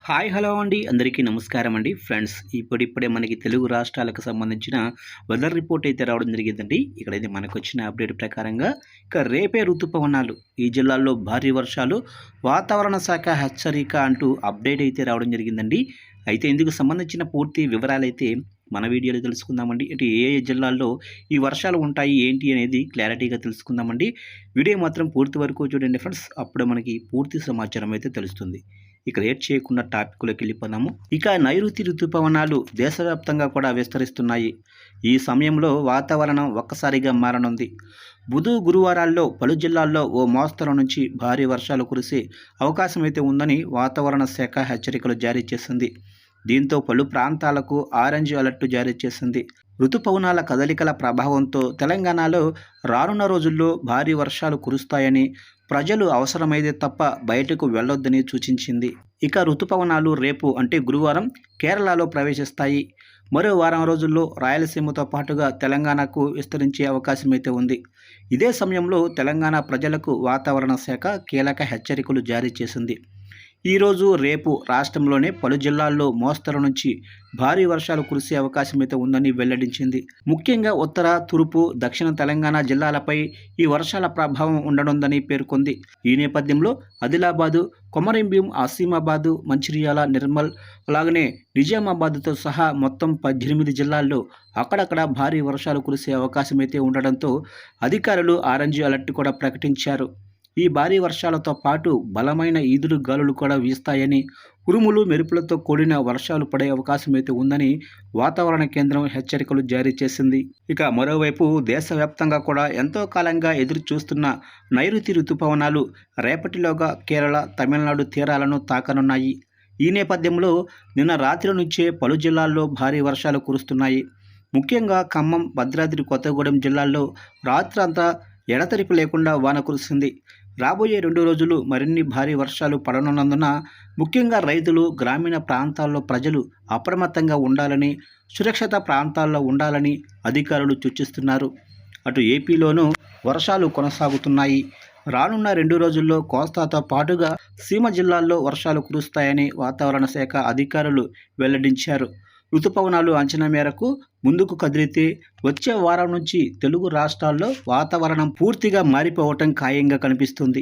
Hi hello అండి అందరికీ నమస్కారం అండి ఫ్రెండ్స్. ఇప్పుడిప్పుడే మనకి తెలుగు రాష్ట్రాలకు సంబంధించిన వెదర్ రిపోర్ట్ అయితే రావడం జరిగిందండి. ఇక్కడైతే మనకు వచ్చిన అప్డేట్ ప్రకారంగా రేపే ఋతుపవనాలు ఈ జిల్లాల్లో భారీ వర్షాలు, వాతావరణ శాఖ హెచ్చరిక అంటూ అప్డేట్ అయితే రావడం జరిగిందండి. అయితే ఇందుకు సంబంధించిన పూర్తి వివరాలు అయితే మన వీడియోలో తెలుసుకుందామండి. అంటే ఏ ఏ జిల్లాల్లో ఈ వర్షాలు ఉంటాయి ఏంటి అనేది క్లారిటీగా తెలుసుకుందామండి. వీడియో మాత్రం పూర్తి వరకు చూడండి ఫ్రెండ్స్, అప్పుడు మనకి పూర్తి సమాచారం అయితే తెలుస్తుంది. ఇక లేట్ చేయకుండా టాపిక్లోకి వెళ్ళిపోదాము. ఇక నైరుతి ఋతుపవనాలు దేశవ్యాప్తంగా కూడా విస్తరిస్తున్నాయి. ఈ సమయంలో వాతావరణం ఒక్కసారిగా మారనుంది. బుధ గురువారాల్లో పలు జిల్లాల్లో ఓ మోస్తరు నుంచి భారీ వర్షాలు కురిసే అవకాశం అయితే ఉందని వాతావరణ శాఖ హెచ్చరికలు జారీ చేసింది. దీంతో పలు ప్రాంతాలకు ఆరెంజ్ అలర్ట్ జారీ చేసింది. ఋతుపవనాల కదలికల ప్రభావంతో తెలంగాణలో రానున్న రోజుల్లో భారీ వర్షాలు కురుస్తాయని, ప్రజలు అవసరమైతే తప్ప బయటకు వెళ్లొద్దని సూచించింది. ఇక ఋతుపవనాలు రేపు అంటే గురువారం కేరళలో ప్రవేశిస్తాయి. మరో వారం రోజుల్లో రాయలసీమతో పాటుగా తెలంగాణకు విస్తరించే అవకాశం అయితే ఉంది. ఇదే సమయంలో తెలంగాణ ప్రజలకు వాతావరణ శాఖ కీలక హెచ్చరికలు జారీ చేసింది. ఈరోజు రేపు రాష్ట్రంలోనే పలు జిల్లాల్లో మోస్తరు నుంచి భారీ వర్షాలు కురిసే అవకాశం అయితే ఉందని వెల్లడించింది. ముఖ్యంగా ఉత్తర, తూర్పు, దక్షిణ తెలంగాణ జిల్లాలపై ఈ వర్షాల ప్రభావం ఉండనుందని పేర్కొంది. ఈ నేపథ్యంలో ఆదిలాబాదు, కొమరంభీం, ఆసిమాబాదు, మంచిర్యాల, నిర్మల్, అలాగనే నిజామాబాద్తో సహా మొత్తం 18 జిల్లాల్లో అక్కడక్కడ భారీ వర్షాలు కురిసే అవకాశం అయితే ఉండడంతో అధికారులు ఆరెంజ్ అలర్ట్ కూడా ప్రకటించారు. ఈ భారీ వర్షాలతో పాటు బలమైన ఈదురు గాలులు కూడా వీస్తాయని, ఉరుములు మెరుపులతో కూడిన వర్షాలు పడే అవకాశం అయితే ఉందని వాతావరణ కేంద్రం హెచ్చరికలు జారీ చేసింది. ఇక మరోవైపు దేశవ్యాప్తంగా కూడా ఎంతో కాలంగా ఎదురు చూస్తున్న నైరుతి ఋతుపవనాలు రేపటిలోగా కేరళ, తమిళనాడు తీరాలను తాకనున్నాయి. ఈ నేపథ్యంలో నిన్న రాత్రి నుంచే పలు జిల్లాల్లో భారీ వర్షాలు కురుస్తున్నాయి. ముఖ్యంగా ఖమ్మం, భద్రాద్రి కొత్తగూడెం జిల్లాల్లో రాత్రంతా ఎడతెరిపి లేకుండా వాన కురిసింది. రాబోయే 2 రోజులు మరిన్ని భారీ వర్షాలు పడనున్నందున ముఖ్యంగా రైతులు, గ్రామీణ ప్రాంతాల్లో ప్రజలు అప్రమత్తంగా ఉండాలని, సురక్షిత ప్రాంతాల్లో ఉండాలని అధికారులు సూచిస్తున్నారు. అటు ఏపీలోనూ వర్షాలు కొనసాగుతున్నాయి. రానున్న 2 రోజుల్లో కోస్తాతో పాటుగా సీమ జిల్లాల్లో వర్షాలు కురుస్తాయని వాతావరణ శాఖ అధికారులు వెల్లడించారు. ఋతుపవనాలు అంచనా మేరకు ముందుకు కదిలితే వచ్చే వారం నుంచి తెలుగు రాష్ట్రాల్లో వాతావరణం పూర్తిగా మారిపోవటం ఖాయంగా కనిపిస్తుంది.